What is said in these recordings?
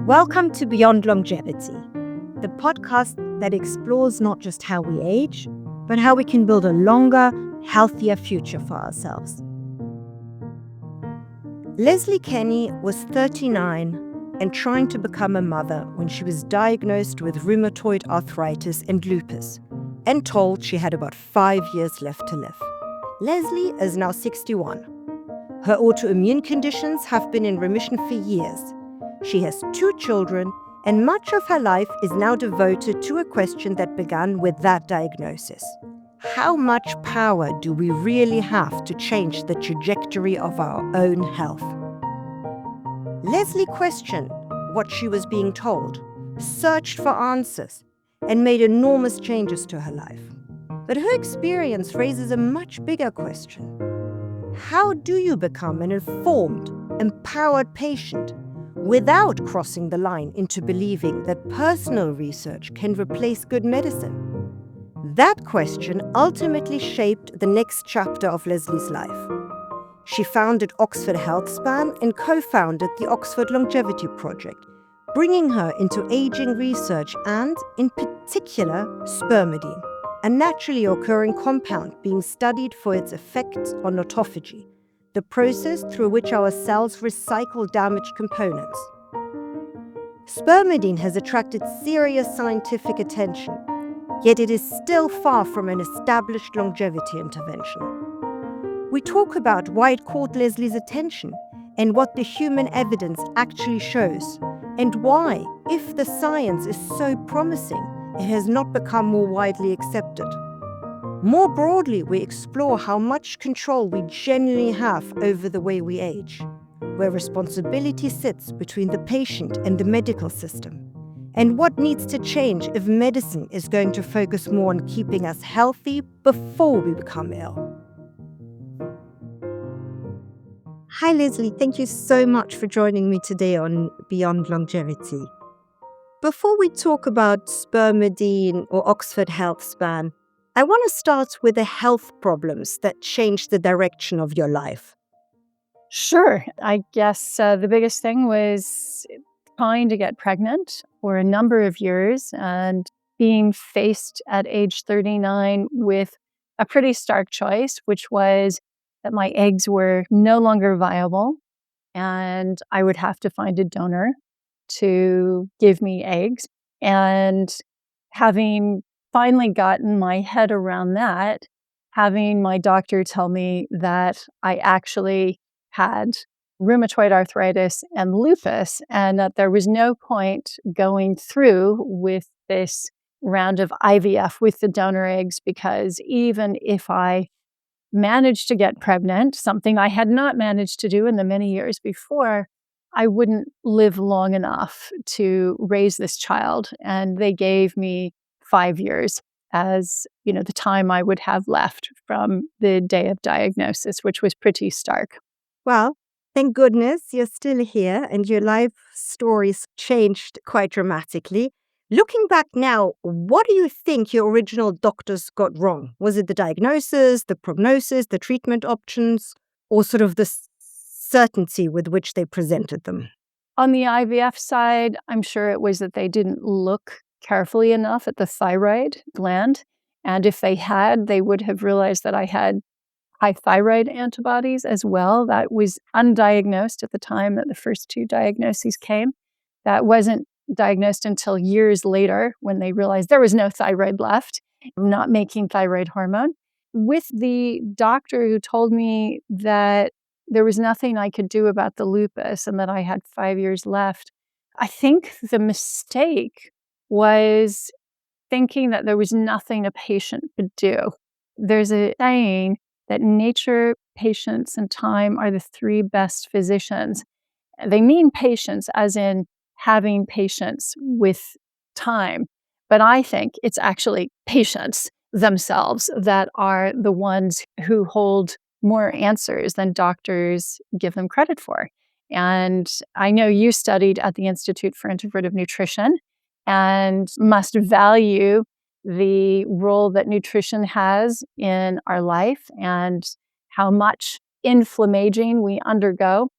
Welcome to Beyond Longevity, the podcast that explores not just how we age, but how we can build a longer, healthier future for ourselves. Leslie Kenny was 39 and trying to become a mother when she was diagnosed with rheumatoid arthritis and lupus, and told she had about 5 years left to live. Leslie is now 61. Her autoimmune conditions have been in remission for years. She has 2 children, and much of her life is now devoted to a question that began with that diagnosis. How much power do we really have to change the trajectory of our own health? Leslie questioned what she was being told, searched for answers, and made enormous changes to her life. But her experience raises a much bigger question. How do you become an informed, empowered patient without crossing the line into believing that personal research can replace good medicine? That question ultimately shaped the next chapter of Leslie's life. She founded Oxford Healthspan and co-founded the Oxford Longevity Project, bringing her into aging research and, in particular, Spermidine, a naturally occurring compound being studied for its effects on autophagy, the process through which our cells recycle damaged components. Spermidine has attracted serious scientific attention, yet it is still far from an established longevity intervention. We talk about why it caught Leslie's attention and what the human evidence actually shows, and why, if the science is so promising, it has not become more widely accepted. More broadly, we explore how much control we genuinely have over the way we age, where responsibility sits between the patient and the medical system, and what needs to change if medicine is going to focus more on keeping us healthy before we become ill. Hi Leslie, thank you so much for joining me today on Beyond Longevity. Before we talk about Spermidine or Oxford Healthspan, I want to start with the health problems that changed the direction of your life. Sure. I guess the biggest thing was trying to get pregnant for a number of years and being faced at age 39 with a pretty stark choice, which was that my eggs were no longer viable and I would have to find a donor to give me eggs. And having finally gotten my head around that, having my doctor tell me that I actually had rheumatoid arthritis and lupus, and that there was no point going through with this round of IVF with the donor eggs, because even if I managed to get pregnant, something I had not managed to do in the many years before, I wouldn't live long enough to raise this child. And they gave me 5 years as, the time I would have left from the day of diagnosis, which was pretty stark. Well, thank goodness you're still here and your life stories changed quite dramatically. Looking back now, what do you think your original doctors got wrong? Was it the diagnosis, the prognosis, the treatment options, or sort of the certainty with which they presented them? On the IVF side, I'm sure it was that they didn't look carefully enough at the thyroid gland. And if they had, they would have realized that I had high thyroid antibodies as well. That was undiagnosed at the time that the first 2 diagnoses came. That wasn't diagnosed until years later when they realized there was no thyroid left, not making thyroid hormone. With the doctor who told me that there was nothing I could do about the lupus and that I had 5 years left, I think the mistake was thinking that there was nothing a patient could do. There's a saying that nature, patience, and time are the 3 best physicians. They mean patience as in having patience with time. But I think it's actually patients themselves that are the ones who hold more answers than doctors give them credit for. And I know you studied at the Institute for Integrative Nutrition and must value the role that nutrition has in our life and how much inflammaging we undergo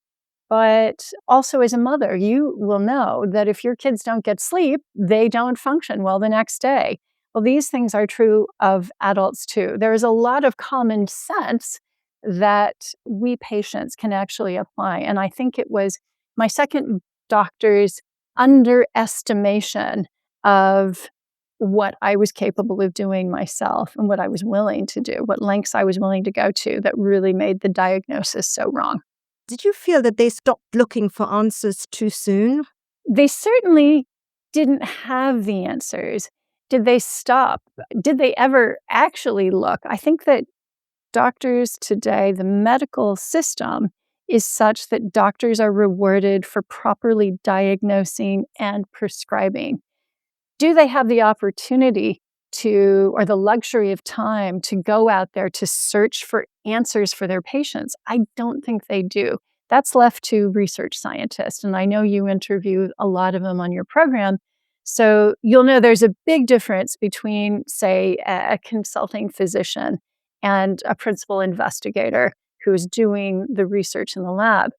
But also as a mother, you will know that if your kids don't get sleep, they don't function well the next day. Well, these things are true of adults too. There is a lot of common sense that we patients can actually apply. And I think it was my second doctor's underestimation of what I was capable of doing myself and what I was willing to do, what lengths I was willing to go to, that really made the diagnosis so wrong. Did you feel that they stopped looking for answers too soon? They certainly didn't have the answers. Did they stop? Did they ever actually look? I think that doctors today, the medical system is such that doctors are rewarded for properly diagnosing and prescribing. Do they have the opportunity to, or the luxury of time to go out there to search for answers for their patients? I don't think they do. That's left to research scientists. And I know you interview a lot of them on your program. So you'll know there's a big difference between, say, a consulting physician and a principal investigator who's doing the research in the lab.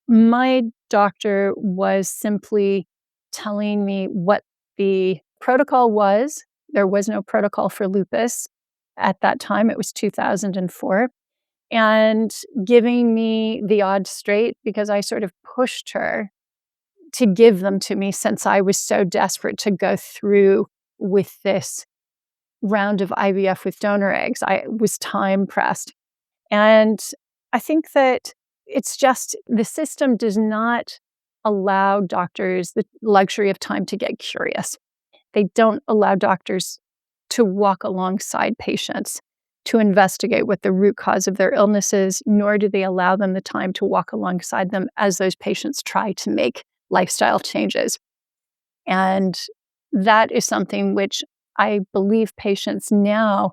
My doctor was simply telling me what the protocol was. There was no protocol for lupus at that time. It was 2004. And giving me the odds straight because I sort of pushed her to give them to me since I was so desperate to go through with this round of IVF with donor eggs. I was time pressed. And I think that it's just the system does not allow doctors the luxury of time to get curious. They don't allow doctors to walk alongside patients to investigate what the root cause of their illness is, nor do they allow them the time to walk alongside them as those patients try to make lifestyle changes. And that is something which I believe patients now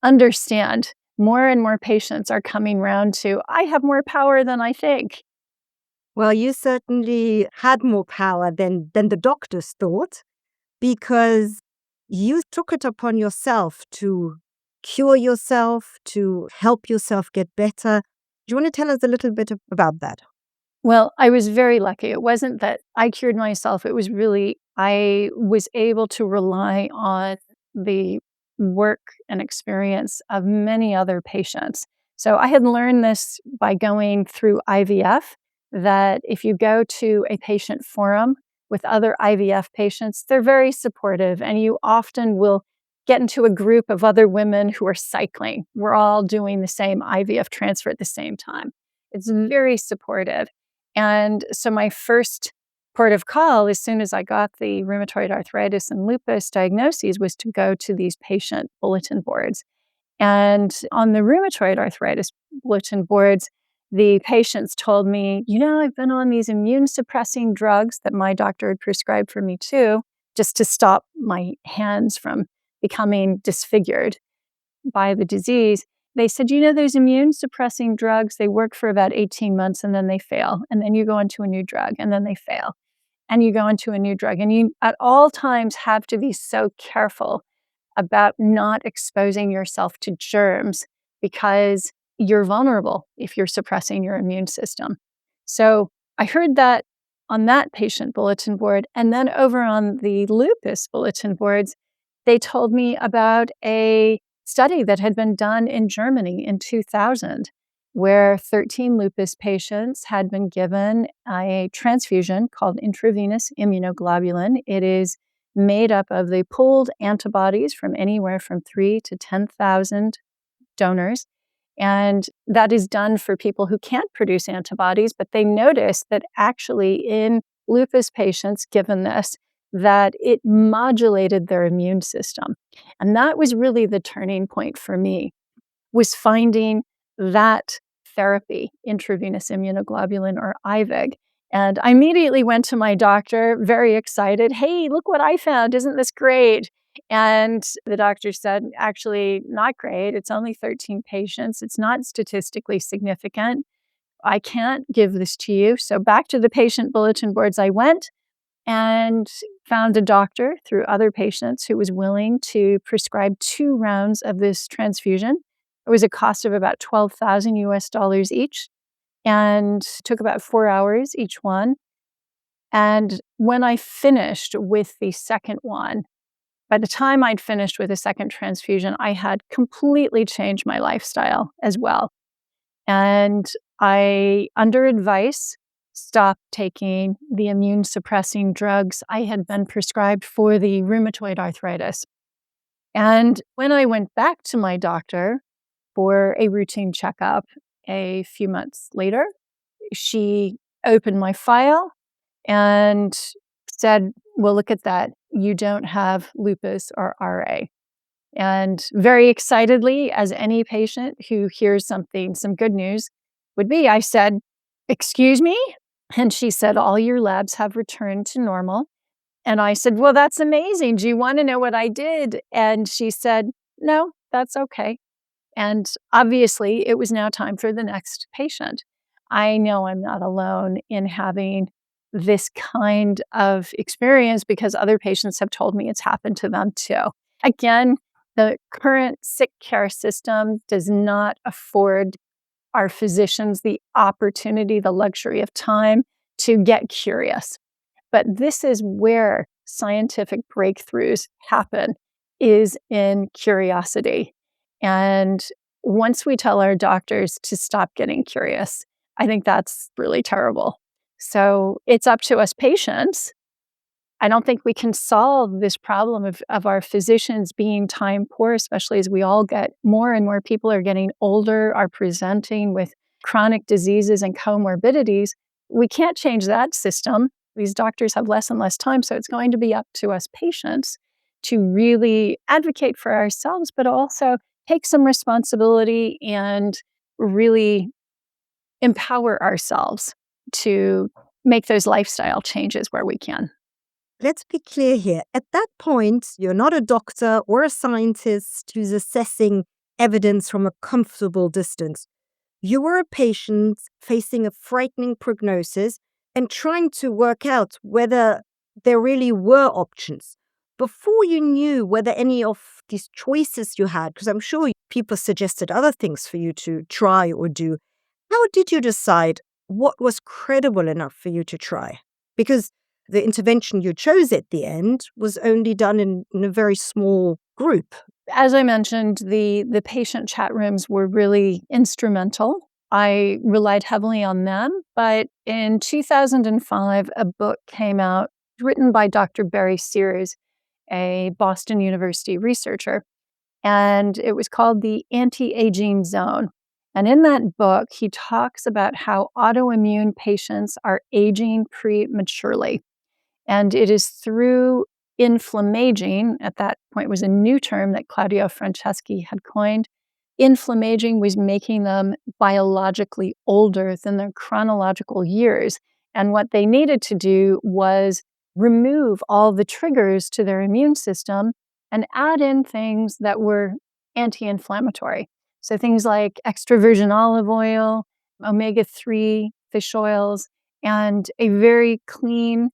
understand. More and more patients are coming around to, I have more power than I think. Well, you certainly had more power than the doctors thought, because you took it upon yourself to cure yourself, to help yourself get better. Do you want to tell us a little bit about that? Well, I was very lucky. It wasn't that I cured myself. It was really, I was able to rely on the work and experience of many other patients. So I had learned this by going through IVF, that if you go to a patient forum with other IVF patients, they're very supportive, and you often will get into a group of other women who are cycling. We're all doing the same IVF transfer at the same time. It's very supportive. And so my first port of call, as soon as I got the rheumatoid arthritis and lupus diagnoses, was to go to these patient bulletin boards. And on the rheumatoid arthritis bulletin boards, the patients told me, I've been on these immune suppressing drugs that my doctor had prescribed for me too, just to stop my hands from becoming disfigured by the disease. They said, those immune suppressing drugs, they work for about 18 months and then they fail. And then you go into a new drug and then they fail. And you go into a new drug. And you at all times have to be so careful about not exposing yourself to germs because you're vulnerable if you're suppressing your immune system. So I heard that on that patient bulletin board. And then over on the lupus bulletin boards, they told me about a study that had been done in Germany in 2000, where 13 lupus patients had been given a transfusion called intravenous immunoglobulin. It is made up of the pooled antibodies from anywhere from 3 to 10,000 donors. And that is done for people who can't produce antibodies, but they noticed that actually in lupus patients given this, that it modulated their immune system. And that was really the turning point for me, was finding that therapy, intravenous immunoglobulin or IVIG. And I immediately went to my doctor, very excited. Hey, look what I found. Isn't this great? And the doctor said, actually, not great. It's only 13 patients. It's not statistically significant. I can't give this to you. So back to the patient bulletin boards I went and found a doctor through other patients who was willing to prescribe 2 rounds of this transfusion. It was a cost of about $12,000 US each. and took about 4 hours each one. And when I finished with the second one, by the time I'd finished with the second transfusion, I had completely changed my lifestyle as well. And I, under advice, stopped taking the immune suppressing drugs I had been prescribed for the rheumatoid arthritis. And when I went back to my doctor for a routine checkup a few months later, she opened my file and said, "Well, look at that. You don't have lupus or RA." And very excitedly, as any patient who hears something, some good news would be, I said, "Excuse me?" And she said, "All your labs have returned to normal." And I said, "Well, that's amazing. Do you want to know what I did?" And she said, "No, that's okay." And obviously, it was now time for the next patient. I know I'm not alone in having this kind of experience because other patients have told me it's happened to them too. Again, the current sick care system does not afford our physicians the opportunity, the luxury of time to get curious. But this is where scientific breakthroughs happen, is in curiosity. And once we tell our doctors to stop getting curious, I think that's really terrible. So it's up to us patients. I don't think we can solve this problem of our physicians being time poor, especially as we all get more and more people are getting older, are presenting with chronic diseases and comorbidities. We can't change that system. These doctors have less and less time, so it's going to be up to us patients to really advocate for ourselves, but also take some responsibility and really empower ourselves to make those lifestyle changes where we can. Let's be clear here. At that point, you're not a doctor or a scientist who's assessing evidence from a comfortable distance. You were a patient facing a frightening prognosis and trying to work out whether there really were options. Before you knew whether any of these choices you had, because I'm sure people suggested other things for you to try or do, how did you decide what was credible enough for you to try? Because the intervention you chose at the end was only done in a very small group. As I mentioned, the patient chat rooms were really instrumental. I relied heavily on them. But in 2005, a book came out written by Dr. Barry Sears, a Boston University researcher, and it was called The Anti-Aging Zone. And in that book, he talks about how autoimmune patients are aging prematurely. And it is through inflammaging, at that point was a new term that Claudio Franceschi had coined. Inflammaging was making them biologically older than their chronological years. And what they needed to do was remove all the triggers to their immune system and add in things that were anti-inflammatory. So things like extra virgin olive oil, omega-3 fish oils, and a very clean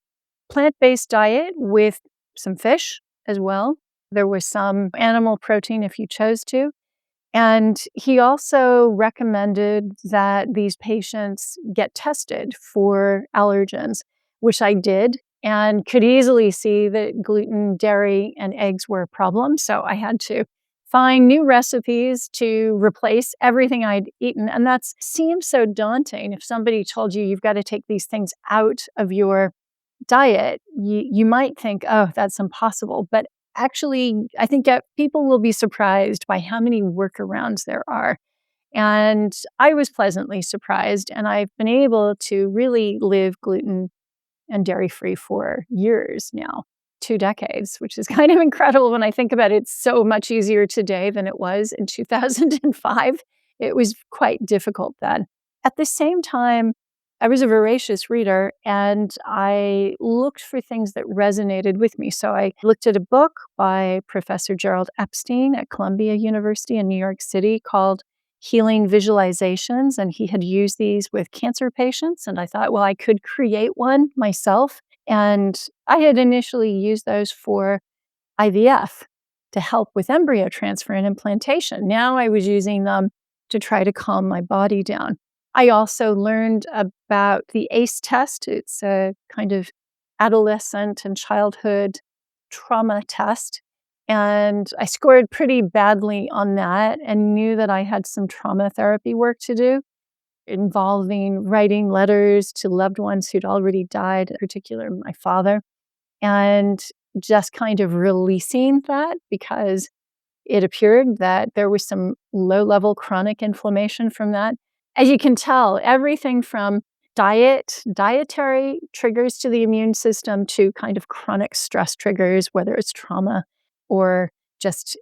plant-based diet with some fish as well. There was some animal protein if you chose to. And he also recommended that these patients get tested for allergens, which I did and could easily see that gluten, dairy, and eggs were a problem. So I had to find new recipes to replace everything I'd eaten. And that seems so daunting. If somebody told you you've got to take these things out of your diet, you might think, oh, that's impossible. But actually, I think people will be surprised by how many workarounds there are. And I was pleasantly surprised. And I've been able to really live gluten and dairy-free for years now, 2 decades, which is kind of incredible when I think about it. It's so much easier today than it was in 2005. It was quite difficult then. At the same time, I was a voracious reader and I looked for things that resonated with me. So I looked at a book by Professor Gerald Epstein at Columbia University in New York City called Healing Visualizations, and he had used these with cancer patients. And I thought, well, I could create one myself. And I had initially used those for IVF to help with embryo transfer and implantation. Now I was using them to try to calm my body down. I also learned about the ACE test. It's a kind of adolescent and childhood trauma test. And I scored pretty badly on that and knew that I had some trauma therapy work to do, involving writing letters to loved ones who'd already died, in particular my father, and just kind of releasing that because it appeared that there was some low-level chronic inflammation from that. As you can tell, everything from dietary triggers to the immune system to kind of chronic stress triggers, whether it's trauma or just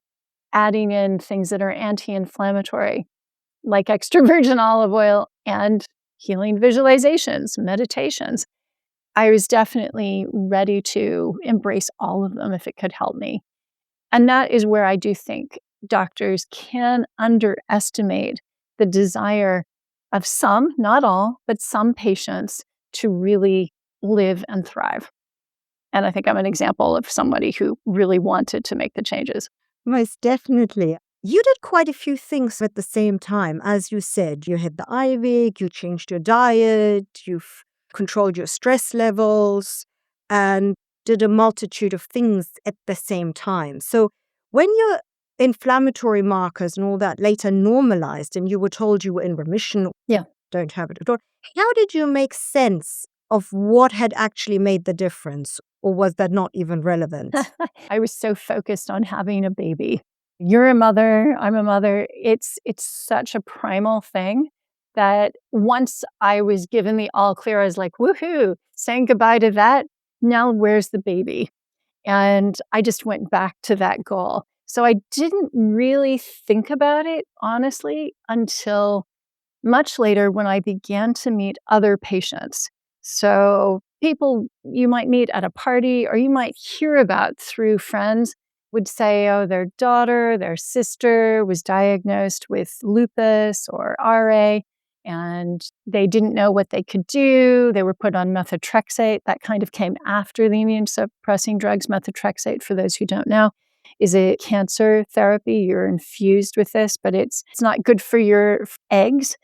adding in things that are anti-inflammatory, like extra virgin olive oil and healing visualizations, meditations. I was definitely ready to embrace all of them if it could help me. And that is where I do think doctors can underestimate the desire of some, not all, but some patients to really live and thrive. And I think I'm an example of somebody who really wanted to make the changes. Most definitely. You did quite a few things at the same time. As you said, you had the IVIG, you changed your diet, you've controlled your stress levels, and did a multitude of things at the same time. So when your inflammatory markers and all that later normalized and you were told you were in remission, Yeah. don't have it at all, how did you make sense of what had actually made the difference? Or was that not even relevant? I was so focused on having a baby. You're a mother, I'm a mother. It's such a primal thing that once I was given the all clear, I was like, woohoo, saying goodbye to that. Now where's the baby? And I just went back to that goal. So I didn't really think about it, honestly, until much later when I began to meet other patients. So people you might meet at a party or you might hear about through friends would say, oh, their daughter, their sister was diagnosed with lupus or RA, and they didn't know what they could do. They were put on methotrexate. That kind of came after the immune suppressing drugs. Methotrexate, for those who don't know, is a cancer therapy. You're infused with this, but it's not good for your eggs.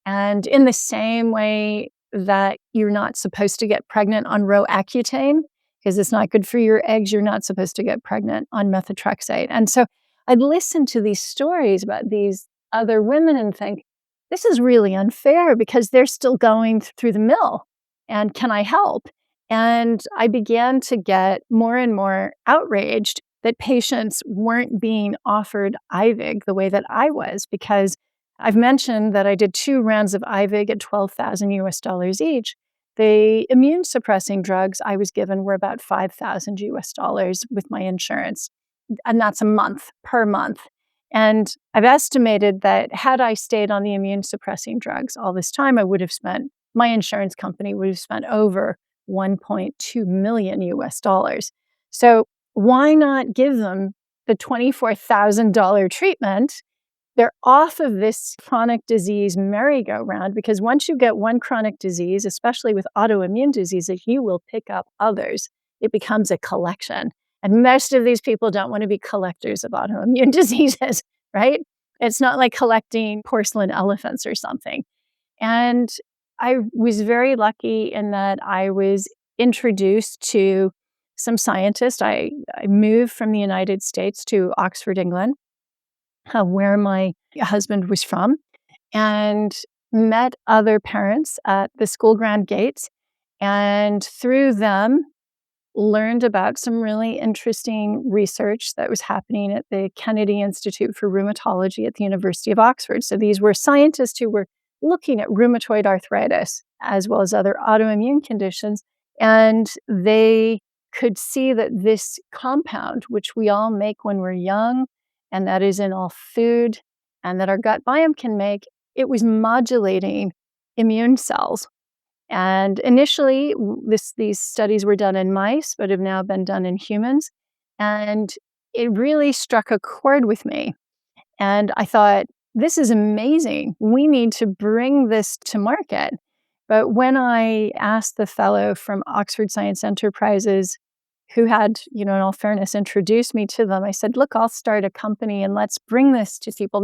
And in the same way that you're not supposed to get pregnant on Roaccutane, because it's not good for your eggs, you're not supposed to get pregnant on methotrexate. And so I'd listen to these stories about these other women and think, this is really unfair because they're still going through the mill. And can I help? And I began to get more and more outraged that patients weren't being offered IVIG the way that I was, because I've mentioned that I did 2 rounds of IVIG at $12,000 each. The immune suppressing drugs I was given were about $5,000 with my insurance. And that's a month per month. And I've estimated that had I stayed on the immune suppressing drugs all this time, my insurance company would have spent over $1.2 million. So why not give them the $24,000 treatment? They're off of this chronic disease merry-go-round, because once you get one chronic disease, especially with autoimmune diseases, you will pick up others. It becomes a collection. And most of these people don't want to be collectors of autoimmune diseases, right? It's not like collecting porcelain elephants or something. And I was very lucky in that I was introduced to some scientists. I moved from the United States to Oxford, England, where my husband was from, and met other parents at the school ground gates, and through them learned about some really interesting research that was happening at the Kennedy Institute for Rheumatology at the University of Oxford. So these were scientists who were looking at rheumatoid arthritis as well as other autoimmune conditions, and they could see that this compound, which we all make when we're young, and that is in all food, and that our gut biome can make, it was modulating immune cells. And initially, these studies were done in mice, but have now been done in humans. And it really struck a chord with me. And I thought, this is amazing. We need to bring this to market. But when I asked the fellow from Oxford Science Enterprises, who had, in all fairness, introduced me to them, I said, look, I'll start a company and let's bring this to people.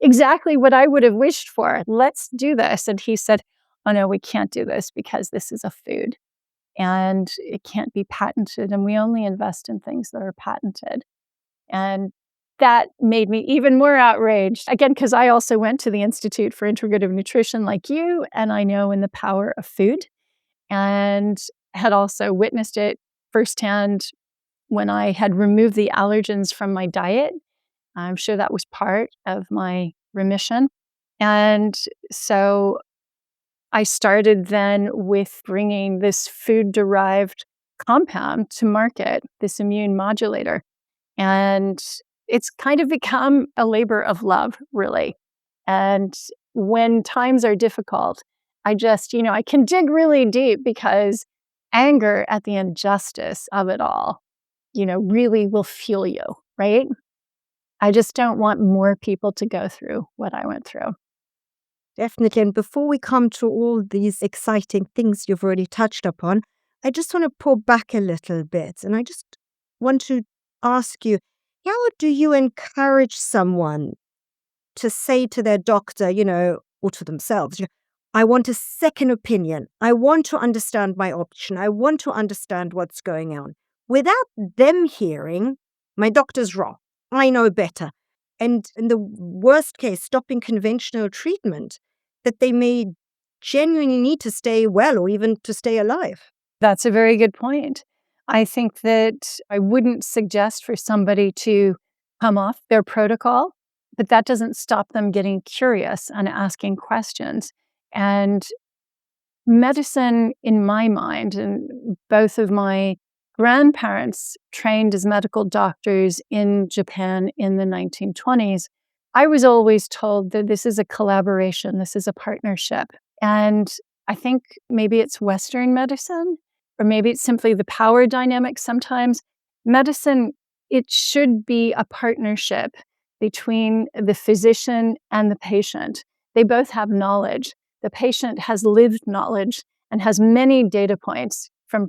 exactly what I would have wished for. Let's do this. And he said, oh no, we can't do this because this is a food and it can't be patented. And we only invest in things that are patented. And that made me even more outraged. Again, because I also went to the Institute for Integrative Nutrition like you, and I know in the power of food and had also witnessed it firsthand when I had removed the allergens from my diet. I'm sure that was part of my remission. And so I started then with bringing this food-derived compound to market, this immune modulator. And it's kind of become a labor of love, really. And when times are difficult, I just, I can dig really deep because anger at the injustice of it all, really will fuel you, right? I just don't want more people to go through what I went through. Definitely. And before we come to all these exciting things you've already touched upon, I just want to pull back a little bit. And I just want to ask you, how do you encourage someone to say to their doctor, or to themselves, I want a second opinion. I want to understand my option. I want to understand what's going on. Without them hearing, my doctor's wrong. I know better. And in the worst case, stopping conventional treatment that they may genuinely need to stay well or even to stay alive. That's a very good point. I think that I wouldn't suggest for somebody to come off their protocol, but that doesn't stop them getting curious and asking questions. And medicine, in my mind, and both of my grandparents trained as medical doctors in Japan in the 1920s, I was always told that this is a collaboration, this is a partnership. And I think maybe it's Western medicine, or maybe it's simply the power dynamic. Sometimes medicine, it should be a partnership between the physician and the patient. They both have knowledge. The patient has lived knowledge and has many data points from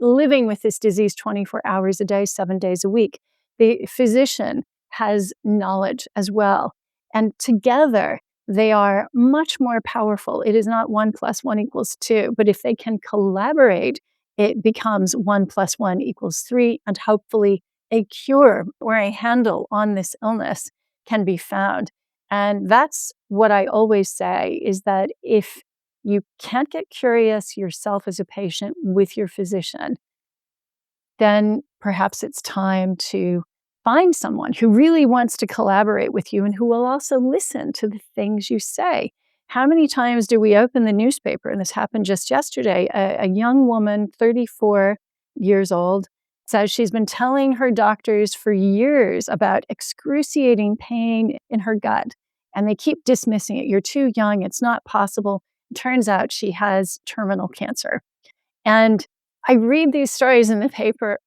living with this disease 24 hours a day, 7 days a week. The physician has knowledge as well. And together, they are much more powerful. It is not 1 + 1 = 2, but if they can collaborate, it becomes 1 + 1 = 3, and hopefully a cure or a handle on this illness can be found. And that's what I always say, is that if you can't get curious yourself as a patient with your physician, then perhaps it's time to find someone who really wants to collaborate with you and who will also listen to the things you say. How many times do we open the newspaper, and this happened just yesterday, a young woman, 34 years old, says she's been telling her doctors for years about excruciating pain in her gut, and they keep dismissing it. You're too young, it's not possible. It turns out she has terminal cancer. And I read these stories in the paper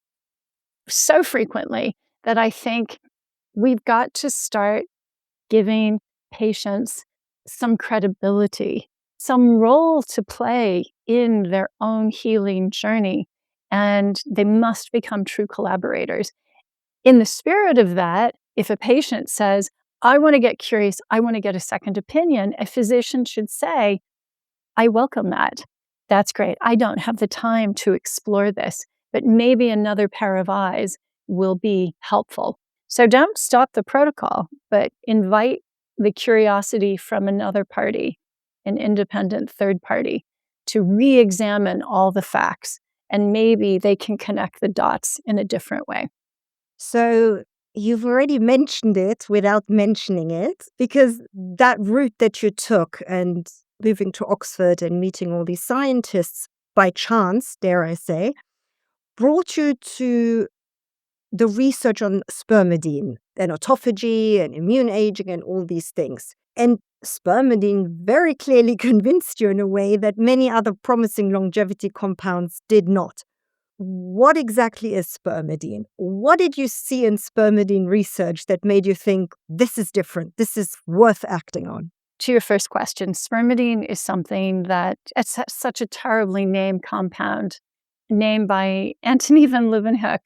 so frequently that I think we've got to start giving patients some credibility, some role to play in their own healing journey, and they must become true collaborators. In the spirit of that, if a patient says, I want to get curious, I want to get a second opinion, a physician should say, I welcome that. That's great. I don't have the time to explore this, but maybe another pair of eyes will be helpful. So don't stop the protocol, but invite the curiosity from another party, an independent third party, to re-examine all the facts, and maybe they can connect the dots in a different way. So you've already mentioned it without mentioning it, because that route that you took and moving to Oxford and meeting all these scientists by chance, dare I say, brought you to the research on spermidine and autophagy and immune aging and all these things. And spermidine very clearly convinced you in a way that many other promising longevity compounds did not. What exactly is spermidine? What did you see in spermidine research that made you think this is different, this is worth acting on? To your first question, spermidine is something that it's such a terribly named compound, named by Antony van Leeuwenhoek.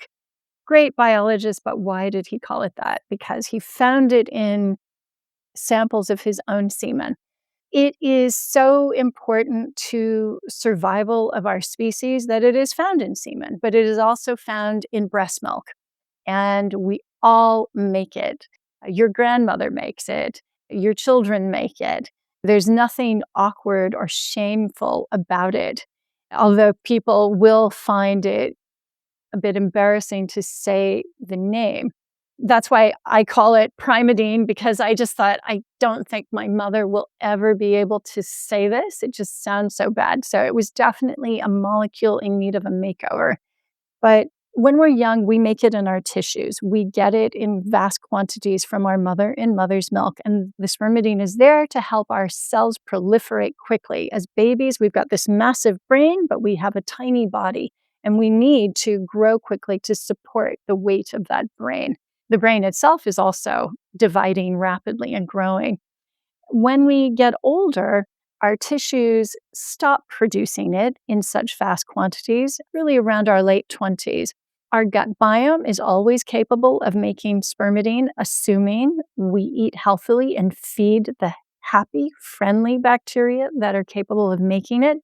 Great biologist, but why did he call it that? Because he found it in samples of his own semen. It is so important to survival of our species that it is found in semen, but it is also found in breast milk. And we all make it. Your grandmother makes it. Your children make it. There's nothing awkward or shameful about it, although people will find it a bit embarrassing to say the name. That's why I call it Primidine, because I just thought, I don't think my mother will ever be able to say this. It just sounds so bad. So it was definitely a molecule in need of a makeover. But when we're young, we make it in our tissues. We get it in vast quantities from our mother in mother's milk. And the spermidine is there to help our cells proliferate quickly. As babies, we've got this massive brain, but we have a tiny body. And we need to grow quickly to support the weight of that brain. The brain itself is also dividing rapidly and growing. When we get older, our tissues stop producing it in such vast quantities, really around our late 20s. Our gut biome is always capable of making spermidine, assuming we eat healthily and feed the happy, friendly bacteria that are capable of making it.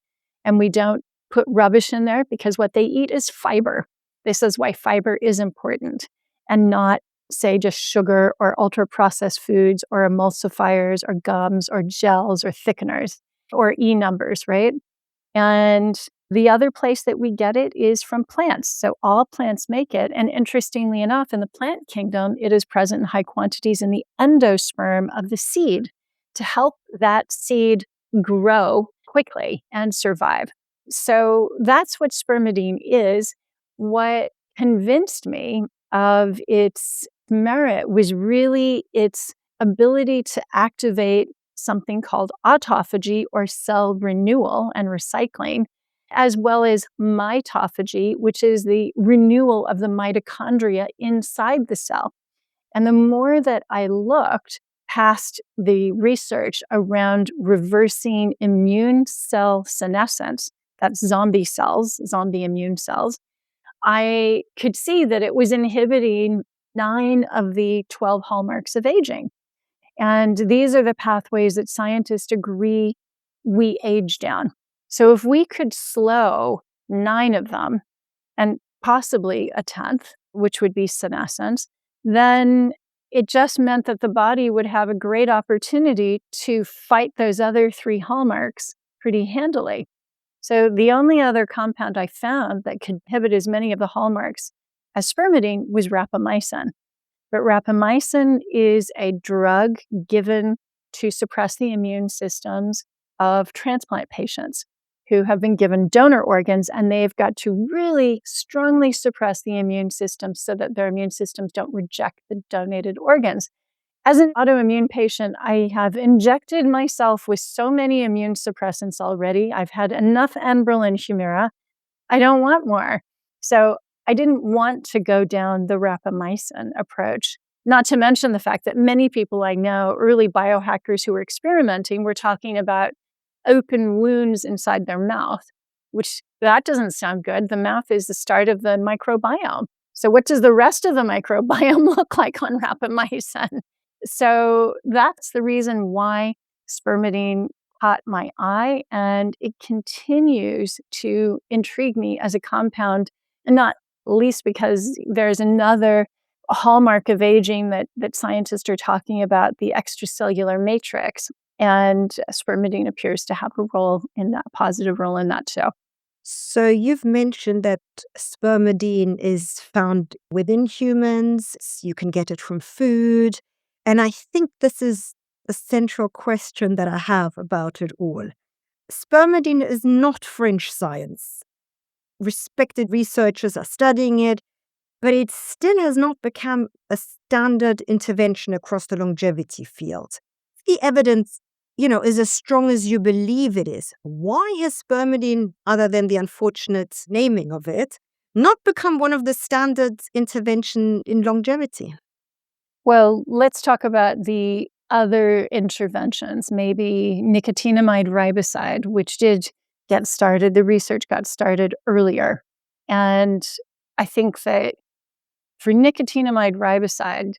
And we don't put rubbish in there, because what they eat is fiber. This is why fiber is important, and not, say, just sugar or ultra-processed foods or emulsifiers or gums or gels or thickeners or E-numbers, right? And the other place that we get it is from plants. So all plants make it. And interestingly enough, in the plant kingdom, it is present in high quantities in the endosperm of the seed to help that seed grow quickly and survive. So that's what spermidine is. What convinced me of its merit was really its ability to activate something called autophagy, or cell renewal and recycling, as well as mitophagy, which is the renewal of the mitochondria inside the cell. And the more that I looked past the research around reversing immune cell senescence, that's zombie cells, zombie immune cells, I could see that it was inhibiting 9 of the 12 hallmarks of aging. And these are the pathways that scientists agree we age down. So if we could slow 9 of them, and possibly a 10th, which would be senescence, then it just meant that the body would have a great opportunity to fight those other 3 hallmarks pretty handily. So the only other compound I found that could inhibit as many of the hallmarks as spermidine was rapamycin. But rapamycin is a drug given to suppress the immune systems of transplant patients who have been given donor organs, and they've got to really strongly suppress the immune system so that their immune systems don't reject the donated organs. As an autoimmune patient, I have injected myself with so many immune suppressants already. I've had enough Enbrel and Humira. I don't want more. So I didn't want to go down the rapamycin approach, not to mention the fact that many people I know, early biohackers who were experimenting, were talking about open wounds inside their mouth, which that doesn't sound good. The mouth is the start of the microbiome. So what does the rest of the microbiome look like on rapamycin? So that's the reason why spermidine caught my eye, and it continues to intrigue me as a compound, and not least because there's another hallmark of aging that scientists are talking about, the extracellular matrix, and spermidine appears to have a role in that, positive role in that too. So you've mentioned that spermidine is found within humans. You can get it from food. And I think this is the central question that I have about it all. Spermidine is not fringe science. Respected researchers are studying it, but it still has not become a standard intervention across the longevity field. The evidence, is as strong as you believe it is. Why has spermidine, other than the unfortunate naming of it, not become one of the standard intervention in longevity? Well, let's talk about the other interventions, maybe nicotinamide riboside, which did get started. The research got started earlier. And I think that for nicotinamide riboside,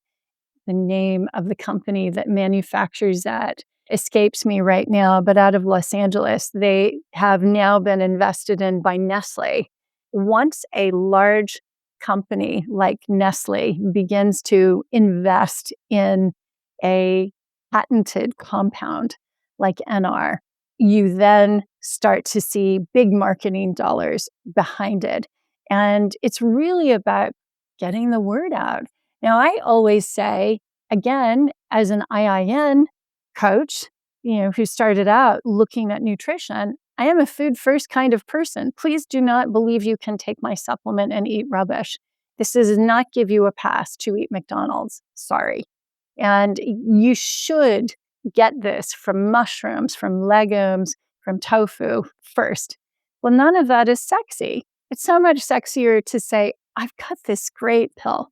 The name of the company that manufactures that escapes me right now, but out of Los Angeles, they have now been invested in by Nestle. Once a large company like Nestle begins to invest in a patented compound like NR, you then start to see big marketing dollars behind it. And it's really about getting the word out. Now, I always say, again, as an IIN coach, who started out looking at nutrition, I am a food first kind of person. Please do not believe you can take my supplement and eat rubbish. This does not give you a pass to eat McDonald's. Sorry. And you should get this from mushrooms, from legumes, from tofu first. Well, none of that is sexy. It's so much sexier to say, I've got this great pill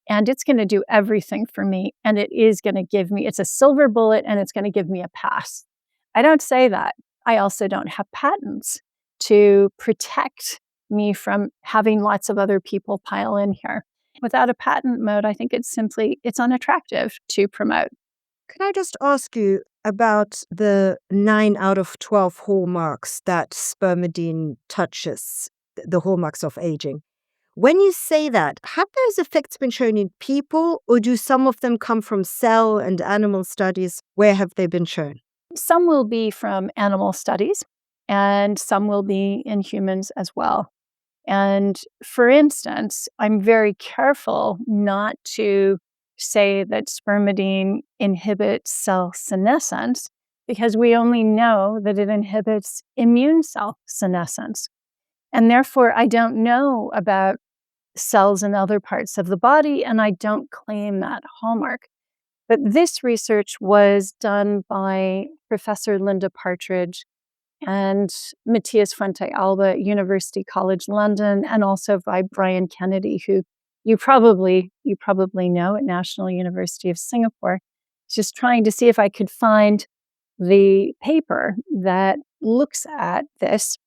and it's going to do everything for me. And it is going to give me, it's a silver bullet and it's going to give me a pass. I don't say that. I also don't have patents to protect me from having lots of other people pile in here. Without a patent mode, I think it's unattractive to promote. Can I just ask you about the 9 out of 12 hallmarks that spermidine touches, the hallmarks of aging? When you say that, have those effects been shown in people, or do some of them come from cell and animal studies? Where have they been shown? Some will be from animal studies, and some will be in humans as well. And for instance, I'm very careful not to say that spermidine inhibits cell senescence because we only know that it inhibits immune cell senescence. And therefore, I don't know about cells in other parts of the body, and I don't claim that hallmark. But this research was done by Professor Linda Partridge and Matthias Fuente Alba at University College London, and also by Brian Kennedy, who you probably know at National University of Singapore. Just trying to see if I could find the paper that looks at this.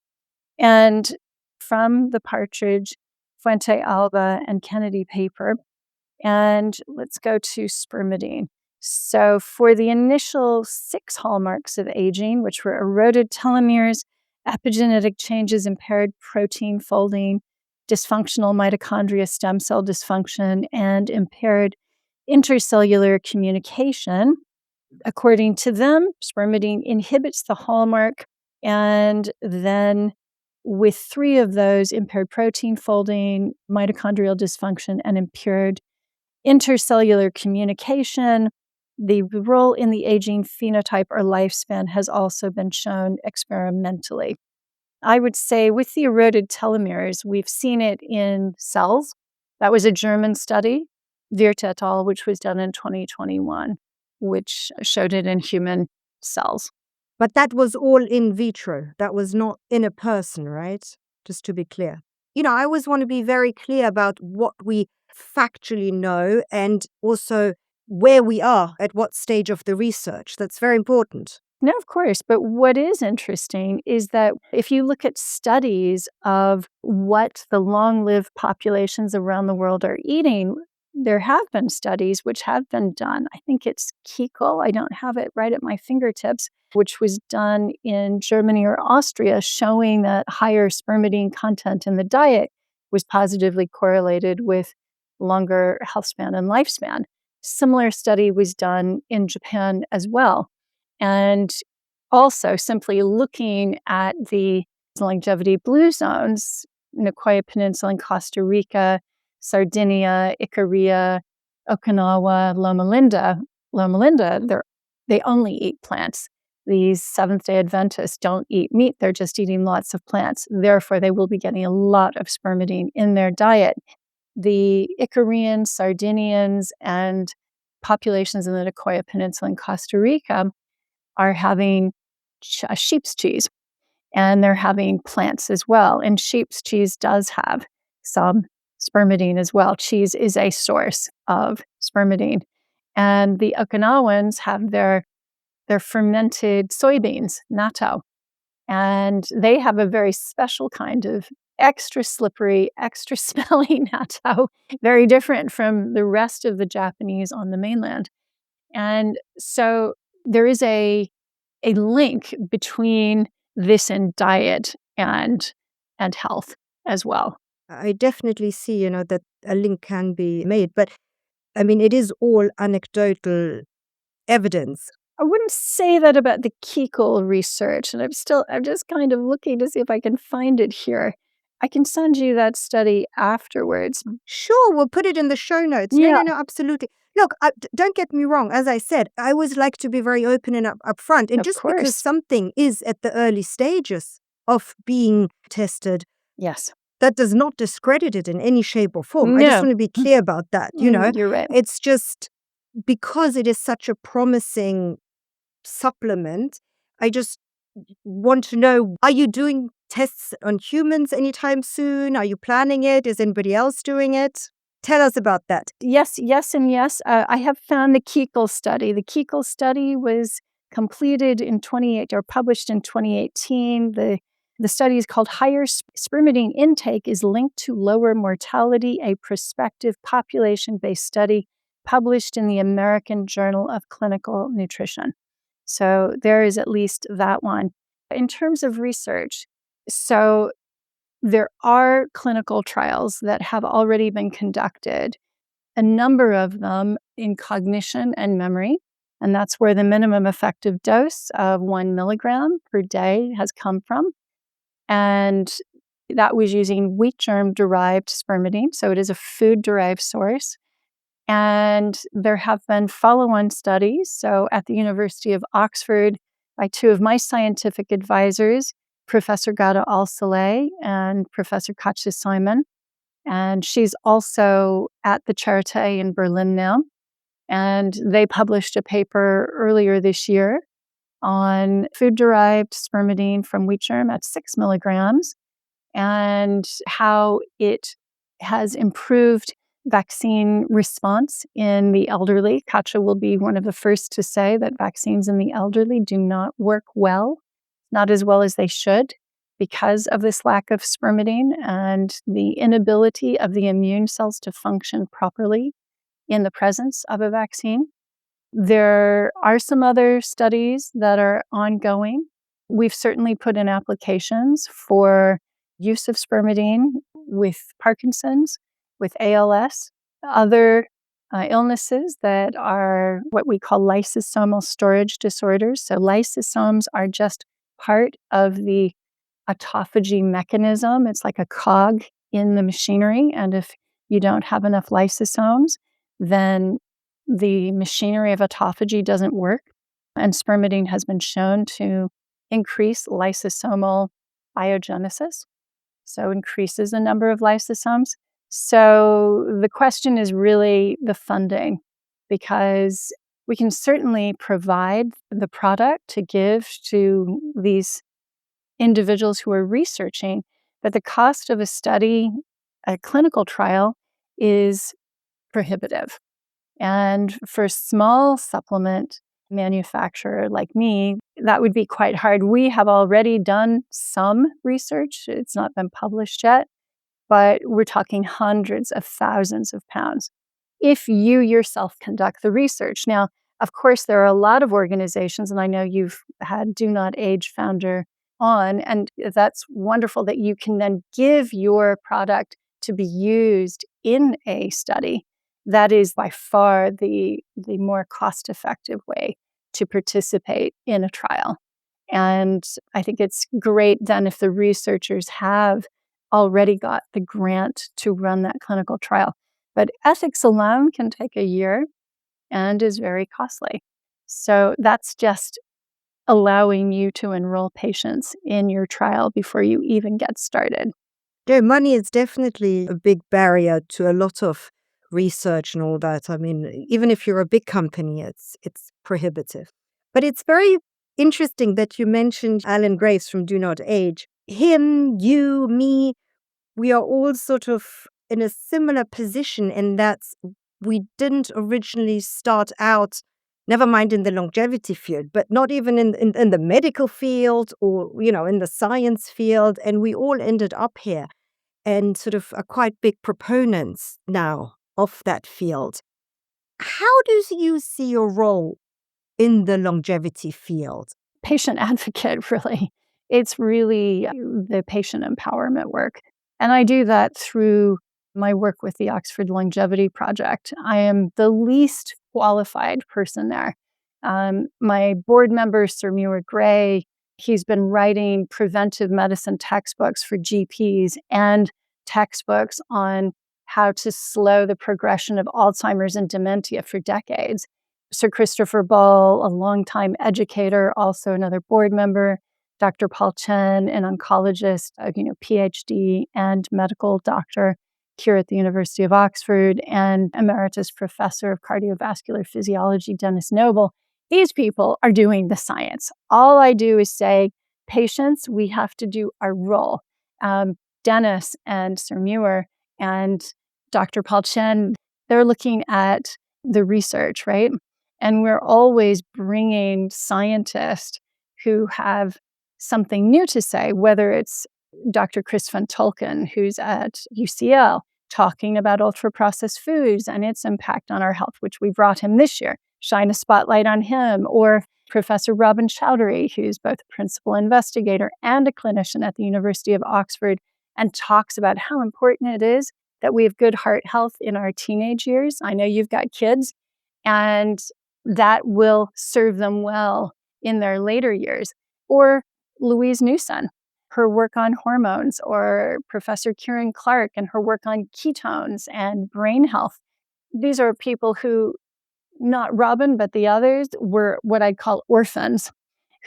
And from the Partridge, Fuente Alba, and Kennedy paper, and let's go to spermidine. So for the initial 6 hallmarks of aging, which were eroded telomeres, epigenetic changes, impaired protein folding, dysfunctional mitochondria stem cell dysfunction, and impaired intercellular communication, according to them, spermidine inhibits the hallmark. And then with 3 of those, impaired protein folding, mitochondrial dysfunction, and impaired intercellular communication, the role in the aging phenotype or lifespan has also been shown experimentally. I would say with the eroded telomeres, we've seen it in cells. That was a German study, Wirth et al., which was done in 2021, which showed it in human cells. But that was all in vitro. That was not in a person, right? Just to be clear. I always want to be very clear about what we factually know and also where we are at what stage of the research. That's very important. No, of course. But what is interesting is that if you look at studies of what the long-lived populations around the world are eating, there have been studies which have been done. I think it's Kegel, I don't have it right at my fingertips, which was done in Germany or Austria, showing that higher spermidine content in the diet was positively correlated with longer health span and lifespan. Similar study was done in Japan as well. And also simply looking at the longevity blue zones, Nicoya Peninsula in Costa Rica, Sardinia, Ikaria, Okinawa, Loma Linda, they only eat plants. These Seventh-day Adventists don't eat meat. They're just eating lots of plants. Therefore, they will be getting a lot of spermidine in their diet. The Icarians, Sardinians, and populations in the Nicoya Peninsula in Costa Rica are having sheep's cheese, and they're having plants as well. And sheep's cheese does have some spermidine as well. Cheese is a source of spermidine. And the Okinawans have their fermented soybeans, natto. And they have a very special kind of extra slippery, extra smelly natto, very different from the rest of the Japanese on the mainland. And so there is a link between this and diet and health as well. I definitely see, that a link can be made. But I mean, it is all anecdotal evidence. I wouldn't say that about the Kegel research, and I'm just kind of looking to see if I can find it here. I can send you that study afterwards. Sure, we'll put it in the show notes. No, Yeah, no, no, absolutely. Look, don't get me wrong. As I said, I always like to be very open and upfront. And of just because course. something is at the early stages of being tested, Yes. that does not discredit it in any shape or form. I just No. want to be clear about that. You're right. It's just because it is such a promising supplement, I just want to know, are you doing tests on humans anytime soon? Are you planning it? Is anybody else doing it? Tell us about that. Yes, yes, and yes. I have found the Kegel study. The Kegel study was completed in 28 or published in 2018. The study is called Higher Spermidine Intake is Linked to Lower Mortality, a prospective population-based study published in the American Journal of Clinical Nutrition. So there is at least that one. In terms of research, so there are clinical trials that have already been conducted, a number of them in cognition and memory. And that's where the minimum effective dose of 1 milligram per day has come from. And that was using wheat germ derived spermidine. So it is a food derived source. And there have been follow on studies. So at the University of Oxford, by two of my scientific advisors, Professor Gada Al-Saleh and Professor Katja Simon. And she's also at the Charité in Berlin now. And they published a paper earlier this year on food-derived spermidine from wheat germ at 6 milligrams and how it has improved vaccine response in the elderly. Katja will be one of the first to say that vaccines in the elderly do not work well, not as well as they should, because of this lack of spermidine and the inability of the immune cells to function properly in the presence of a vaccine. There are some other studies that are ongoing. We've certainly put in applications for use of spermidine with Parkinson's, with ALS, other illnesses that are what we call lysosomal storage disorders. So lysosomes are just part of the autophagy mechanism. It's like a cog in the machinery. And if you don't have enough lysosomes, then the machinery of autophagy doesn't work. And spermidine has been shown to increase lysosomal biogenesis, so increases the number of lysosomes. So the question is really the funding, because we can certainly provide the product to give to these individuals who are researching, but the cost of a study, a clinical trial, is prohibitive. And for a small supplement manufacturer like me, that would be quite hard. We have already done some research. It's not been published yet, but we're talking hundreds of thousands of pounds if you yourself conduct the research. Now, of course, there are a lot of organizations, and I know you've had Do Not Age founder on, and that's wonderful that you can then give your product to be used in a study. That is by far the more cost-effective way to participate in a trial. And I think it's great then if the researchers have already got the grant to run that clinical trial. But ethics alone can take a year and is very costly. So that's just allowing you to enroll patients in your trial before you even get started. Yeah, money is definitely a big barrier to a lot of research and all that. I mean, even if you're a big company, it's prohibitive. But it's very interesting that you mentioned Alan Graves from Do Not Age. Him, you, me, we are all sort of in a similar position in that we didn't originally start out, never mind in the longevity field, but not even in the medical field or, in the science field. And we all ended up here. and sort of are quite big proponents now of that field. How do you see your role in the longevity field? Patient advocate, really. It's really the patient empowerment work. And I do that through my work with the Oxford Longevity Project. I am the least qualified person there. My board member, Sir Muir Gray, he's been writing preventive medicine textbooks for GPs and textbooks on how to slow the progression of Alzheimer's and dementia for decades. Sir Christopher Ball, a longtime educator, also another board member, Dr. Paul Chen, an oncologist, PhD and medical doctor here at the University of Oxford, and emeritus professor of cardiovascular physiology, Dennis Noble. These people are doing the science. All I do is say, patients, we have to do our role. Dennis and Sir Muir and Dr. Paul Chen, they're looking at the research, right? And we're always bringing scientists who have something new to say, whether it's Dr. Chris Van Tolken, who's at UCL, talking about ultra-processed foods and its impact on our health, which we brought him this year, shine a spotlight on him, or Professor Robin Chowdhury, who's both a principal investigator and a clinician at the University of Oxford, and talks about how important it is that we have good heart health in our teenage years. I know you've got kids, and that will serve them well in their later years. Or Louise Newson, her work on hormones, or Professor Kieran Clark and her work on ketones and brain health. These are people who, not Robin, but the others, were what I'd call orphans,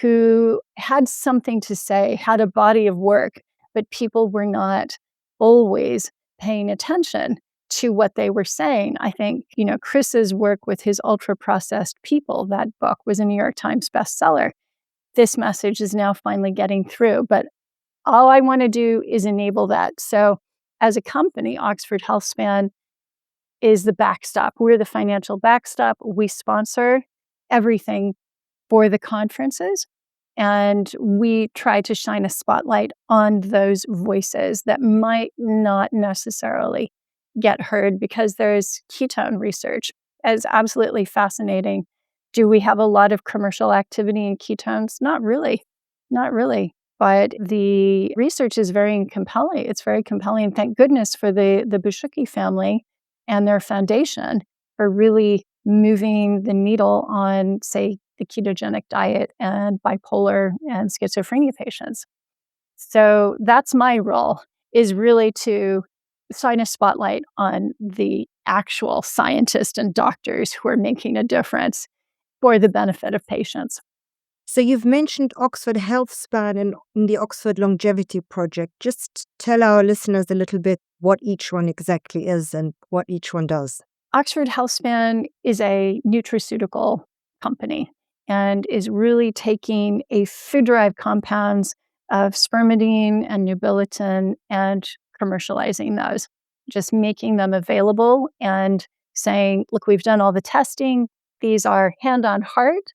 who had something to say, had a body of work, but people were not always paying attention to what they were saying. I think, Chris's work with his ultra-processed people, that book was a New York Times bestseller. This message is now finally getting through, but all I want to do is enable that. So as a company, Oxford Healthspan is the backstop. We're the financial backstop. We sponsor everything for the conferences, and we try to shine a spotlight on those voices that might not necessarily get heard, because there's ketone research. It's absolutely fascinating. Do we have a lot of commercial activity in ketones? Not really. Not really. But the research is very compelling. It's very compelling. Thank goodness for the Bushuki family and their foundation for really moving the needle on, say, the ketogenic diet and bipolar and schizophrenia patients. So that's my role, is really to shine a spotlight on the actual scientists and doctors who are making a difference for the benefit of patients. So you've mentioned Oxford Healthspan and the Oxford Longevity Project. Just tell our listeners a little bit what each one exactly is and what each one does. Oxford Healthspan is a nutraceutical company and is really taking a food-derived compounds of spermidine and nubilatin and commercializing those, just making them available and saying, look, we've done all the testing. These are hand on heart,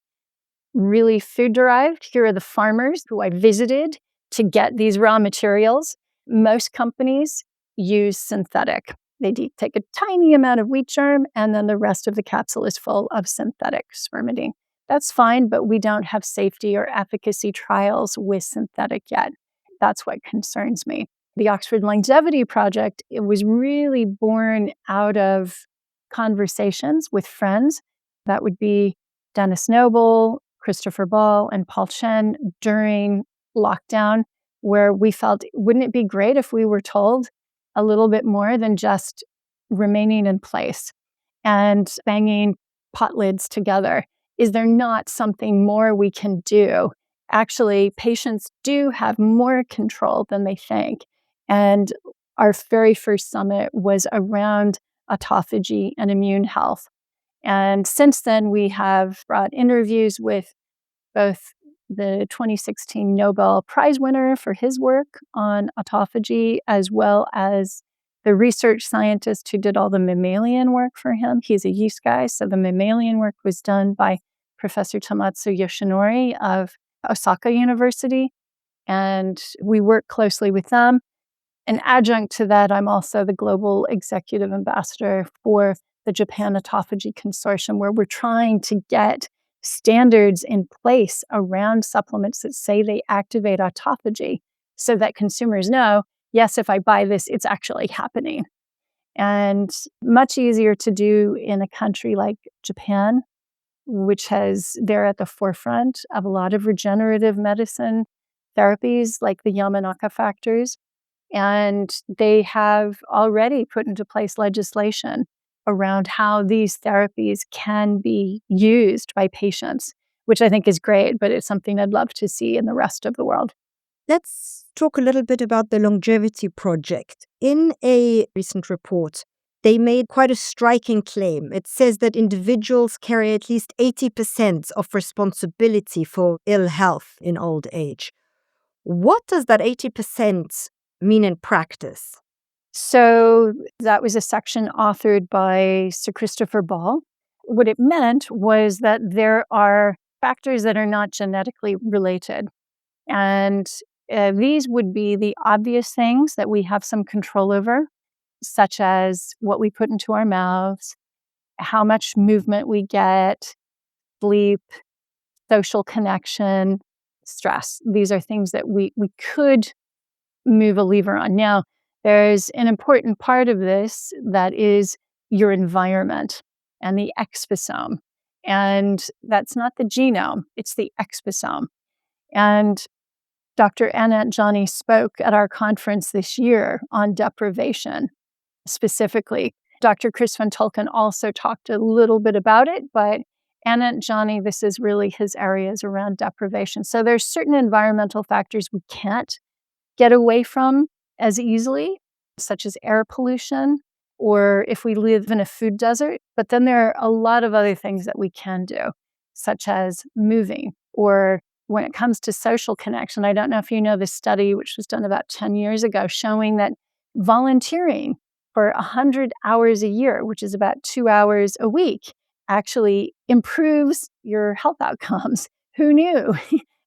really food-derived. Here are the farmers who I visited to get these raw materials. Most companies use synthetic. They take a tiny amount of wheat germ, and then the rest of the capsule is full of synthetic spermidine. That's fine, but we don't have safety or efficacy trials with synthetic yet. That's what concerns me. The Oxford Longevity Project, it was really born out of conversations with friends. That would be Dennis Noble, Christopher Ball, and Paul Chen during lockdown, where we felt, wouldn't it be great if we were told a little bit more than just remaining in place and banging pot lids together? Is there not something more we can do? Actually, patients do have more control than they think. And our very first summit was around autophagy and immune health. And since then, we have brought interviews with both the 2016 Nobel Prize winner for his work on autophagy, as well as the research scientist who did all the mammalian work for him. He's a yeast guy, so the mammalian work was done by Professor Tomatsu Yoshinori of Osaka University, and we work closely with them. An adjunct to that, I'm also the global executive ambassador for the Japan Autophagy Consortium, where we're trying to get standards in place around supplements that say they activate autophagy so that consumers know, yes, if I buy this, it's actually happening. And much easier to do in a country like Japan, they're at the forefront of a lot of regenerative medicine therapies like the Yamanaka factors. And they have already put into place legislation around how these therapies can be used by patients, which I think is great, but it's something I'd love to see in the rest of the world. Let's talk a little bit about the longevity project. In a recent report, they made quite a striking claim. It says that individuals carry at least 80% of responsibility for ill health in old age. What does that 80% mean in practice? So that was a section authored by Sir Christopher Ball. What it meant was that there are factors that are not genetically related. And these would be the obvious things that we have some control over, such as what we put into our mouths, how much movement we get, sleep, social connection, stress. These are things that we could move a lever on. Now, there's an important part of this that is your environment and the exposome. And that's not the genome, it's the exposome. And Dr. Anant Jani spoke at our conference this year on deprivation specifically. Dr. Chris Van Tolken also talked a little bit about it, but Anant Jani, this is really his areas around deprivation. So there's certain environmental factors we can't get away from as easily, such as air pollution, or if we live in a food desert. But then there are a lot of other things that we can do, such as moving, or when it comes to social connection. I don't know if you know this study, which was done about 10 years ago, showing that volunteering for 100 hours a year, which is about 2 hours a week, actually improves your health outcomes. Who knew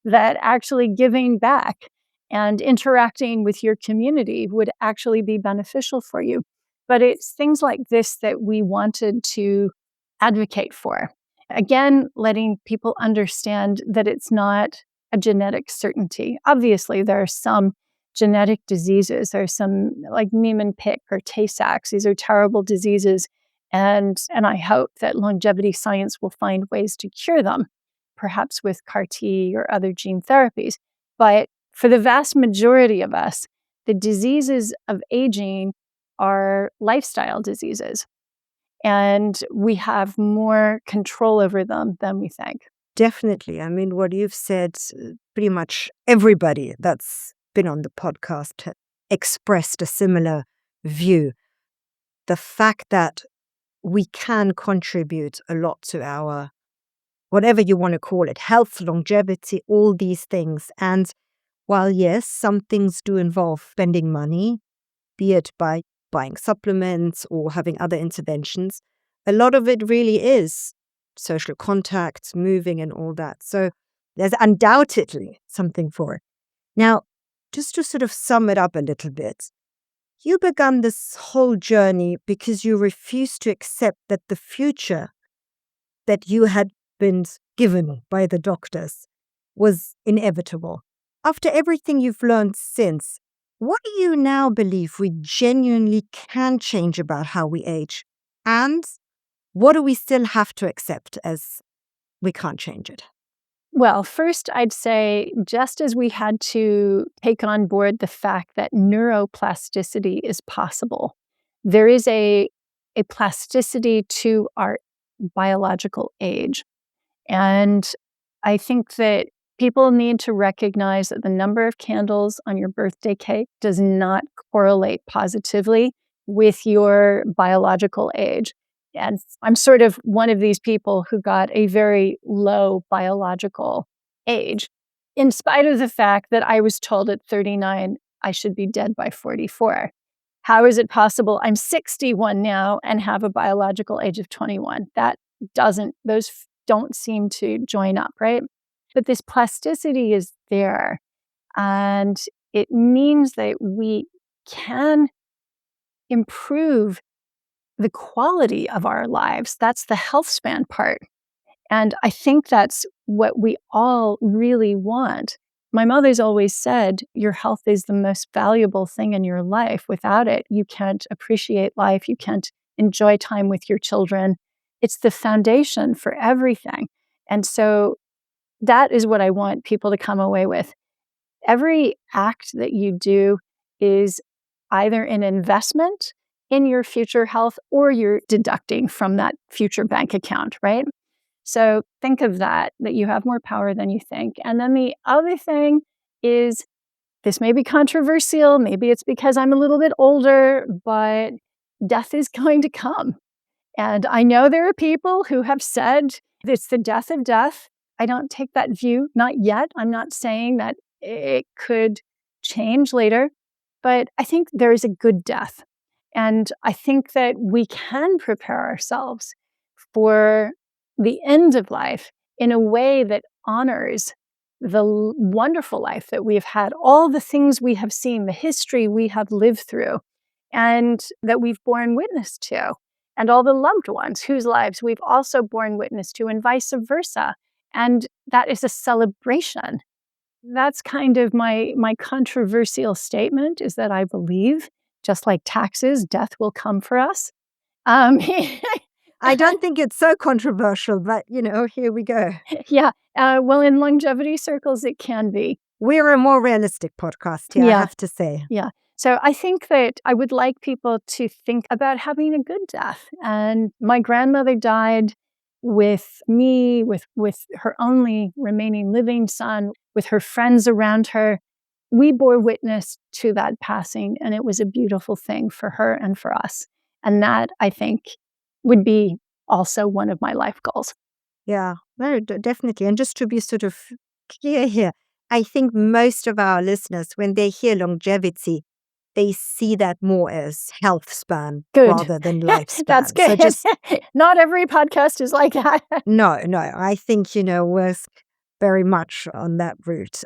that actually giving back and interacting with your community would actually be beneficial for you? But it's things like this that we wanted to advocate for. Again, letting people understand that it's not a genetic certainty. Obviously, there are some genetic diseases. There are some like Niemann-Pick or Tay-Sachs. These are terrible diseases. And I hope that longevity science will find ways to cure them, perhaps with CAR T or other gene therapies. But for the vast majority of us, the diseases of aging are lifestyle diseases. And we have more control over them than we think. Definitely. I mean, what you've said, pretty much everybody that's been on the podcast expressed a similar view. The fact that we can contribute a lot to our, whatever you want to call it, health, longevity, all these things. And while, yes, some things do involve spending money, be it by buying supplements or having other interventions, a lot of it really is social contact, moving and all that. So there's undoubtedly something for it. Now, just to sort of sum it up a little bit, you began this whole journey because you refused to accept that the future that you had been given by the doctors was inevitable. After everything you've learned since, what do you now believe we genuinely can change about how we age? And what do we still have to accept as we can't change it? Well, first, I'd say just as we had to take on board the fact that neuroplasticity is possible, there is a plasticity to our biological age. And I think that people need to recognize that the number of candles on your birthday cake does not correlate positively with your biological age. And I'm sort of one of these people who got a very low biological age, in spite of the fact that I was told at 39 I should be dead by 44. How is it possible I'm 61 now and have a biological age of 21? Those don't seem to join up, right? But this plasticity is there, and it means that we can improve the quality of our lives. That's the health span part. And I think that's what we all really want. My mother's always said, your health is the most valuable thing in your life. Without it, you can't appreciate life. You can't enjoy time with your children. It's the foundation for everything. And so that is what I want people to come away with. Every act that you do is either an investment in your future health or you're deducting from that future bank account, right? So think of that you have more power than you think. And then the other thing is, this may be controversial, maybe it's because I'm a little bit older, but death is going to come. And I know there are people who have said it's the death of death. I don't take that view, not yet. I'm not saying that it could change later, but I think there is a good death. And I think that we can prepare ourselves for the end of life in a way that honors the wonderful life that we've had, all the things we have seen, the history we have lived through, and that we've borne witness to, and all the loved ones whose lives we've also borne witness to, and vice versa. And that is a celebration. That's kind of my controversial statement, is that I believe, just like taxes, death will come for us. I don't think it's so controversial, but, here we go. Yeah. Well, in longevity circles, it can be. We're a more realistic podcast here, I Yeah. have to say. Yeah. So I think that I would like people to think about having a good death. And my grandmother died with me, with her only remaining living son, with her friends around her. We bore witness to that passing, and it was a beautiful thing for her and for us. And that, I think, would be also one of my life goals. Yeah, no, definitely. And just to be sort of clear here, I think most of our listeners, when they hear longevity, they see that more as health span Good. rather than lifespan. That's good. So just not every podcast is like that. no, I think, we're very much on that route.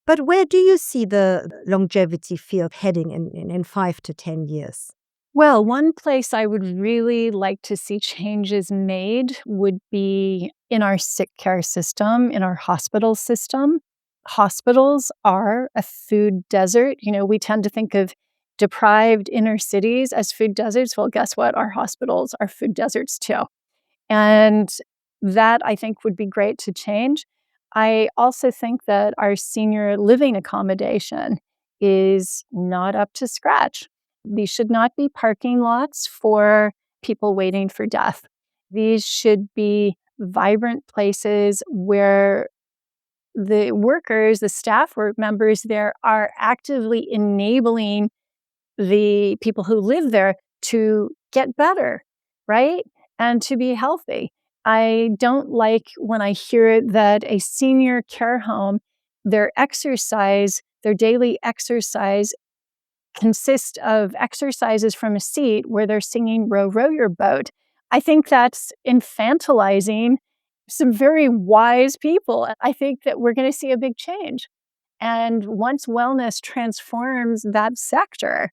But where do you see the longevity field heading in 5 to 10 years? Well, one place I would really like to see changes made would be in our sick care system, in our hospital system. Hospitals are a food desert. We tend to think of deprived inner cities as food deserts. Well, guess what? Our hospitals are food deserts too. And that, I think, would be great to change. I also think that our senior living accommodation is not up to scratch. These should not be parking lots for people waiting for death. These should be vibrant places where the workers, the staff work members there are actively enabling the people who live there to get better, right? And to be healthy. I don't like when I hear that a senior care home, their daily exercise consist of exercises from a seat where they're singing Row, Row Your Boat. I think that's infantilizing some very wise people. I think that we're going to see a big change. And once wellness transforms that sector,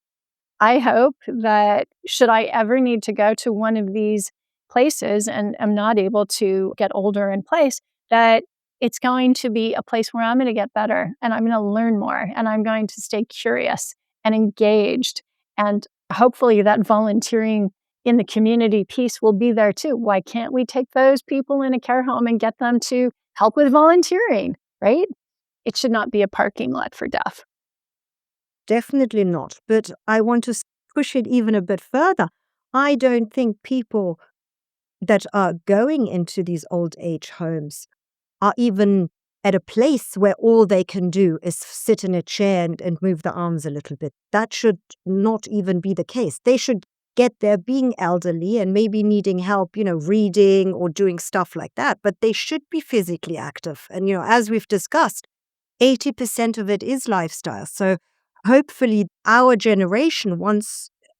I hope that should I ever need to go to one of these places and am not able to get older in place, that it's going to be a place where I'm going to get better and I'm going to learn more and I'm going to stay curious and engaged. And hopefully that volunteering in the community piece will be there too. Why can't we take those people in a care home and get them to help with volunteering, right? It should not be a parking lot for death. Definitely not. But I want to push it even a bit further. I don't think people that are going into these old age homes are even at a place where all they can do is sit in a chair and move their arms a little bit. That should not even be the case. They should get there being elderly and maybe needing help, reading or doing stuff like that. But they should be physically active. And, as we've discussed, 80% of it is lifestyle. So hopefully our generation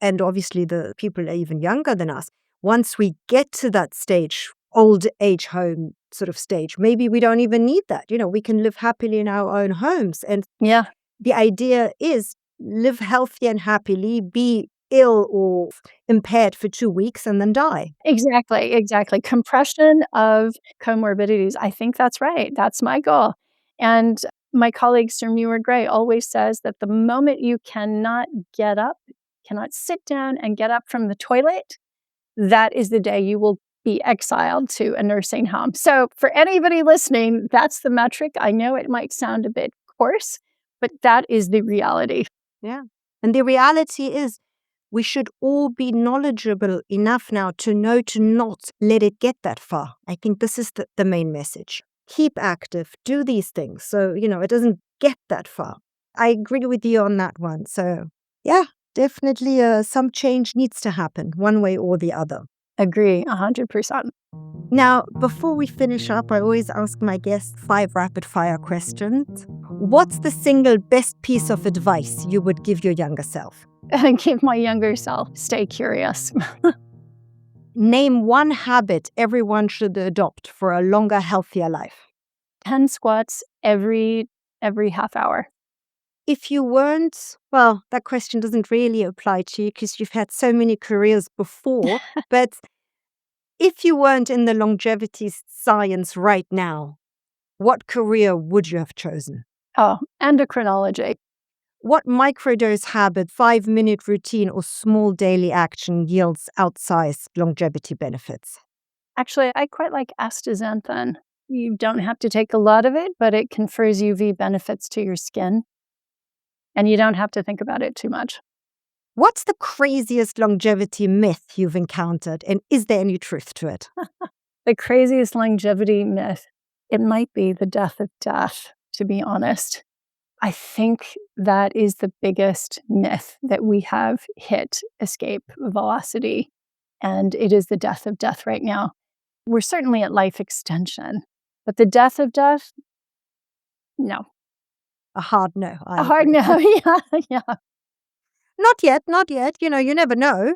and obviously the people are even younger than us, once we get to that stage, old age home sort of stage, maybe we don't even need that. We can live happily in our own homes. And Yeah. the idea is live healthy and happily, be ill or impaired for 2 weeks, and then die. Exactly. Compression of comorbidities. I think that's right. That's my goal. And my colleague, Sir Muir Gray, always says that the moment you cannot get up, cannot sit down and get up from the toilet, that is the day you will be exiled to a nursing home. So for anybody listening, that's the metric. I know it might sound a bit coarse, but that is the reality. Yeah. And the reality is, we should all be knowledgeable enough now to know to not let it get that far. I think this is the main message. Keep active, do these things so, it doesn't get that far. I agree with you on that one. So, yeah, definitely some change needs to happen one way or the other. Agree, 100%. Now, before we finish up, I always ask my guests 5 rapid-fire questions. What's the single best piece of advice you would give your younger self? Give my younger self, stay curious. Name one habit everyone should adopt for a longer, healthier life. 10 squats every half hour. If you weren't, well, that question doesn't really apply to you because you've had so many careers before, but if you weren't in the longevity science right now, what career would you have chosen? Oh, endocrinology. What microdose habit, 5-minute routine, or small daily action yields outsized longevity benefits? Actually, I quite like astaxanthin. You don't have to take a lot of it, but it confers UV benefits to your skin. And you don't have to think about it too much. What's the craziest longevity myth you've encountered, and is there any truth to it? The craziest longevity myth, it might be the death of death, to be honest. I think that is the biggest myth that we have hit escape velocity, and it is the death of death right now. We're certainly at life extension, but the death of death, no. A hard no. A hard no, yeah. Not yet. You never know.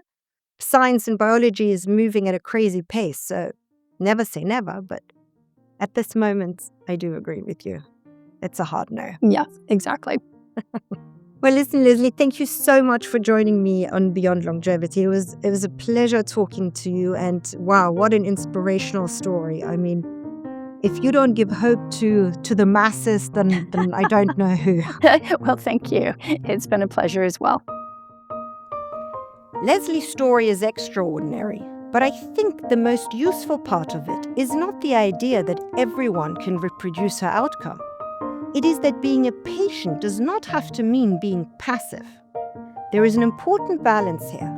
Science and biology is moving at a crazy pace, so never say never, but at this moment, I do agree with you. It's a hard no. Yeah, exactly. Well, listen, Leslie, thank you so much for joining me on Beyond Longevity. It was a pleasure talking to you, and wow, what an inspirational story. I mean, if you don't give hope to the masses, then I don't know who. Well, thank you. It's been a pleasure as well. Leslie's story is extraordinary, but I think the most useful part of it is not the idea that everyone can reproduce her outcome. It is that being a patient does not have to mean being passive. There is an important balance here.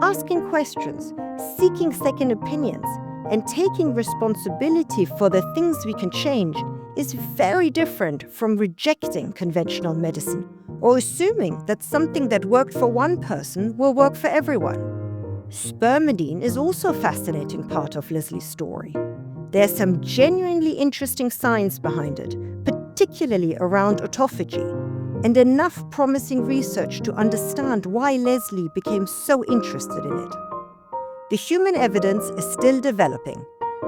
Asking questions, seeking second opinions, and taking responsibility for the things we can change is very different from rejecting conventional medicine or assuming that something that worked for one person will work for everyone. Spermidine is also a fascinating part of Leslie's story. There's some genuinely interesting science behind it, particularly around autophagy, and enough promising research to understand why Leslie became so interested in it. The human evidence is still developing,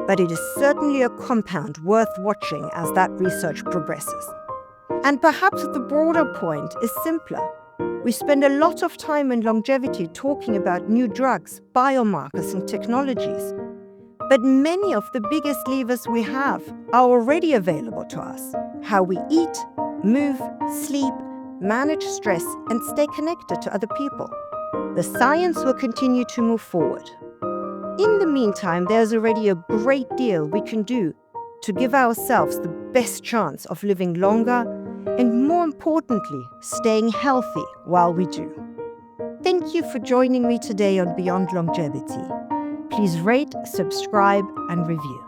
but it is certainly a compound worth watching as that research progresses. And perhaps the broader point is simpler. We spend a lot of time in longevity talking about new drugs, biomarkers, and technologies. But many of the biggest levers we have are already available to us. How we eat, move, sleep, manage stress, and stay connected to other people. The science will continue to move forward. In the meantime, there's already a great deal we can do to give ourselves the best chance of living longer and, more importantly, staying healthy while we do. Thank you for joining me today on Beyond Longevity. Please rate, subscribe, and review.